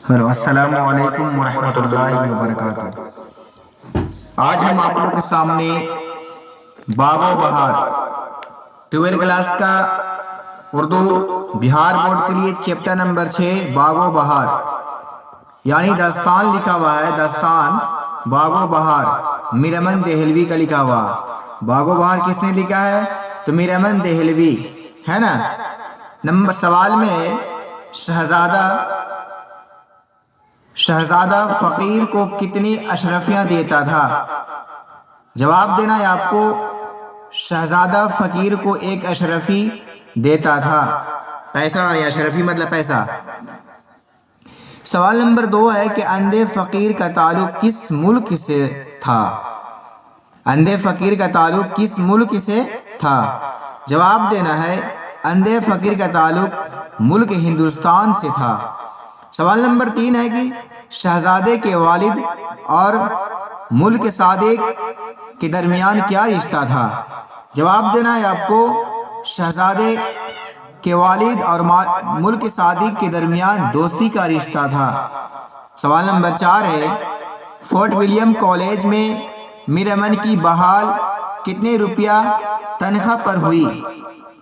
Hello, السلام علیکم ورحمۃ اللہ وبرکاتہ۔ آج ہم آپ لوگوں کے سامنے باغ و بہار 12 کلاس کا اردو بہار بورڈ کے لیے چیپٹر نمبر 6 باغ و بہار یعنی داستان لکھا ہوا ہے۔ داستان باغ و بہار میر امن دہلوی کا لکھا ہوا۔ باغ و بہار کس نے لکھا ہے؟ تو میر امن دہلوی ہے نا۔ نمبر سوال میں شہزادہ فقیر کو کتنی اشرفیاں دیتا تھا؟ جواب دینا ہے آپ کو، شہزادہ فقیر کو ایک اشرفی دیتا تھا۔ پیسہ یا اشرفی مطلب پیسہ۔ سوال نمبر 2 ہے کہ اندھے فقیر کا تعلق کس ملک سے تھا؟ اندھے فقیر کا تعلق کس ملک سے تھا؟ جواب دینا ہے اندھے فقیر کا تعلق ملک ہندوستان سے تھا۔ سوال نمبر 3 ہے کہ شہزادے کے والد اور ملک صادق کے درمیان کیا رشتہ تھا؟ جواب دینا ہے آپ کو، شہزادے کے والد اور ملک صادق کے درمیان دوستی کا رشتہ تھا۔ سوال نمبر 4 ہے فورٹ ولیم کالج میں میر امن کی بحال کتنے روپیہ تنخواہ پر ہوئی؟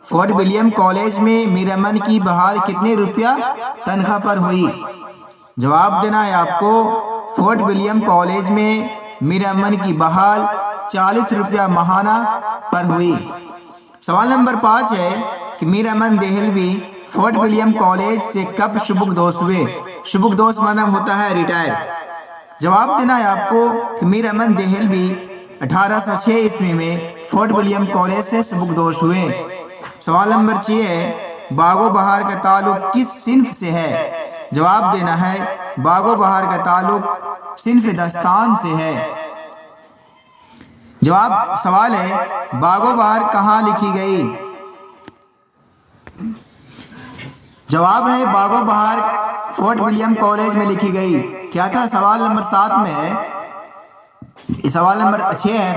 فورٹ ولیم کالج میں میر امن کی بحال کتنے روپیہ تنخواہ پر ہوئی؟ جواب دینا ہے آپ کو، فورٹ ولیم کالج میں میر امن کی بحال 40 روپیہ ماہانہ پر ہوئی۔ سوال نمبر 5 ہے کہ میر امن دہلوی فورٹ ولیم کالج سے کب سبکدوش ہوئے؟ سبکدوش مطلب ہوتا ہے ریٹائر۔ جواب دینا ہے آپ کو کہ میر امن دہلوی 1806 عیسوی میں فورٹ ولیم کالج سے سبکدوش ہوئے۔ سوال نمبر 6 ہے باغ و بہار کا تعلق کس صنف سے ہے؟ جواب دینا ہے باغ و بہار کا تعلق صنف داستان سے ہے۔ سوال ہے باغ و بہار کہاں لکھی گئی؟ جواب ہے باغ و بہار فورٹ ولیم کالج میں لکھی گئی۔ کیا تھا؟ سوال نمبر 7 میں ہے، سوال نمبر 6 ہے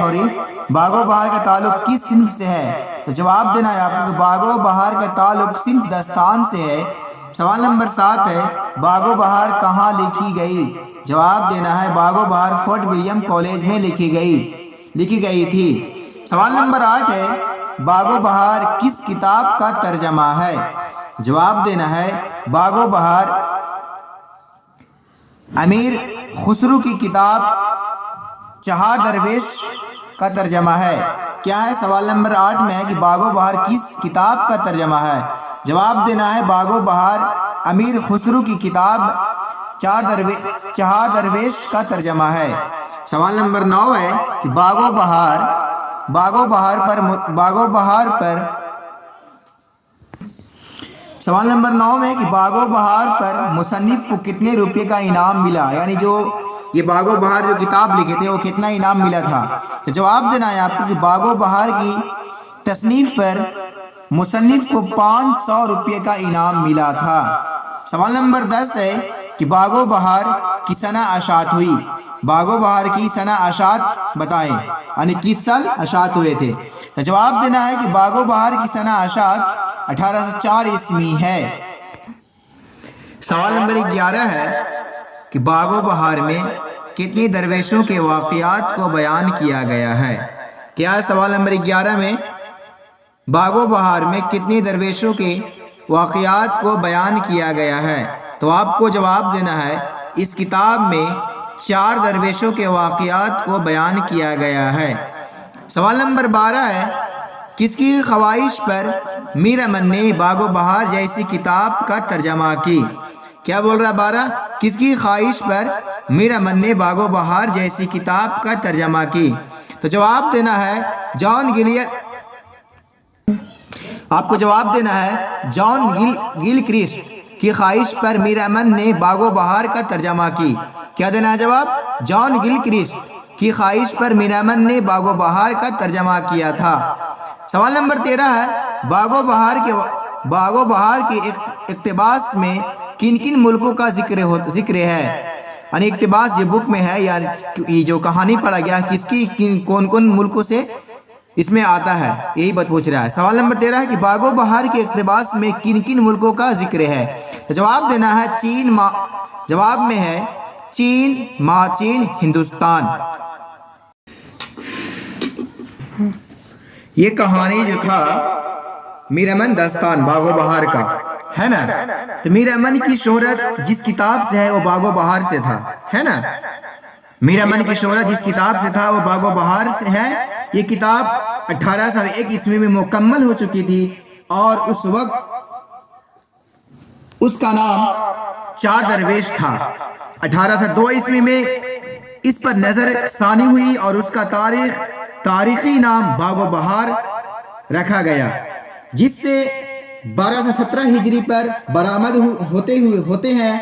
باغ و بہار کا تعلق کس صنف سے ہے؟ تو جواب دینا ہے آپ کو کہ باغ و بہار کا تعلق صنف داستان سے ہے۔ سوال نمبر 7 ہے باغ و بہار کہاں لکھی گئی؟ جواب دینا ہے باغ و بہار فورٹ ولیم کالج میں لکھی گئی تھی۔ سوال نمبر 8 ہے باغ و بہار کس کتاب کا ترجمہ ہے؟ جواب دینا ہے باغ و بہار امیر خسرو کی کتاب چہار درویش کا ترجمہ ہے۔ کیا ہے؟ سوال نمبر 8 میں ہے کہ باغ و بہار کس کتاب کا ترجمہ ہے؟ جواب دینا ہے باغ و بہار امیر خسرو کی کتاب چہار درویش کا ترجمہ ہے۔ سوال نمبر 9 ہے کہ باغ و بہار پر سوال نمبر 9 میں ہے کہ باغ و بہار پر مصنف کو کتنے روپے کا انعام ملا؟ یعنی جو یہ باغ و بہار جو کتاب لکھے تھے وہ کتنا انعام ملا تھا؟ تو جواب دینا ہے آپ کو کہ باغ و بہار کی تصنیف پر مصنف کو 500 روپے کا انعام ملا تھا۔ سوال نمبر 10 ہے کہ باغ و بہار کی سنہ اشاعت ہوئی۔ باغ و بہار کی سنہ اشاعت بتائیں، یعنی کس سال اشاعت ہوئے تھے؟ تو جواب دینا ہے کہ باغ و بہار کی سنہ اشاعت 1804 عیسوی ہے۔ سوال نمبر 11 ہے کہ باغ و بہار میں کتنی درویشوں کے واقعات کو بیان کیا گیا ہے؟ کیا ہے؟ سوال نمبر 11 میں باغ و بہار میں کتنی درویشوں کے واقعات کو بیان کیا گیا ہے؟ تو آپ کو جواب دینا ہے اس کتاب میں 4 درویشوں کے واقعات کو بیان کیا گیا ہے۔ سوال نمبر 12 ہے کس کی خواہش پر میر امن نے باغ و بہار جیسی کتاب کا ترجمہ کی؟ کیا بول رہا 12؟ کس کی خواہش پر میر امن نے باغ و بہار جیسی کتاب کا ترجمہ کی؟ تو جواب دینا ہے جان آپ کو جواب دینا ہے جان گلکرسٹ کی خواہش پر میر امن نے باغ و بہار کا ترجمہ کی۔ کیا دینا ہے جواب؟ جان گلکرسٹ کی خواہش پر میر امن نے باغ و بہار کا ترجمہ کیا تھا۔ سوال نمبر 13 ہے باغ و بہار کے اقتباس میں کن کن ملکوں کا ذکر ہے؟ یعنی اقتباس جو بک میں ہے یا جو کہانی پڑھا گیا کس کی کون کون ملکوں سے اس میں آتا ہے، یہی بات پوچھ رہا ہے۔ سوال نمبر 13 ہے کہ باغ و بہار کے اقتباس میں کن کن ملکوں کا ذکر ہے؟ تو جواب دینا ہے جواب میں ہے چین، ماچین، ہندوستان۔ یہ کہانی جو تھا میر امن داستان باغ و بہار کا ہے نا، تو میر امن کی شہرت جس کتاب سے ہے وہ باغ و بہار سے تھا، ہے نا۔ میر امن کی شہرت جس کتاب سے تھا وہ باغ و بہار سے ہے۔ یہ کتاب 1801 عیسوی میں مکمل ہو چکی تھی اور اس وقت اس کا نام چار درویش تھا۔ 1802 عیسوی میں اس پر نظر ثانی ہوئی اور اس کا تاریخی نام باغ و بہار رکھا گیا، جس سے 1217 ہجری پر برآمد ہوتے ہیں۔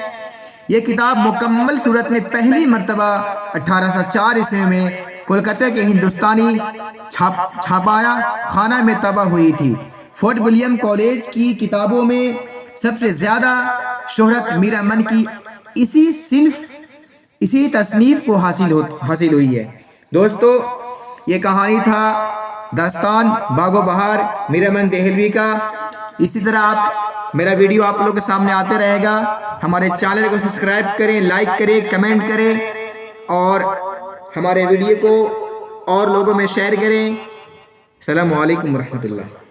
یہ کتاب مکمل صورت میں پہلی مرتبہ 1804 عیسوی میں کولکتہ کے ہندوستانی چھاپایا خانہ میں طبع ہوئی تھی۔ فورٹ ولیم کالج کی کتابوں میں سب سے زیادہ شہرت میر امن کی اسی تصنیف کو حاصل ہوئی ہے۔ دوستو، یہ کہانی تھا داستان باغ و بہار میر امن دہلوی کا۔ اسی طرح میرا ویڈیو آپ لوگوں کے سامنے آتے رہے گا۔ ہمارے چینل کو سبسکرائب کریں، لائک کریں، کمنٹ کریں اور ہمارے ویڈیو کو اور لوگوں میں شیئر کریں۔ السلام علیکم ورحمۃ اللہ۔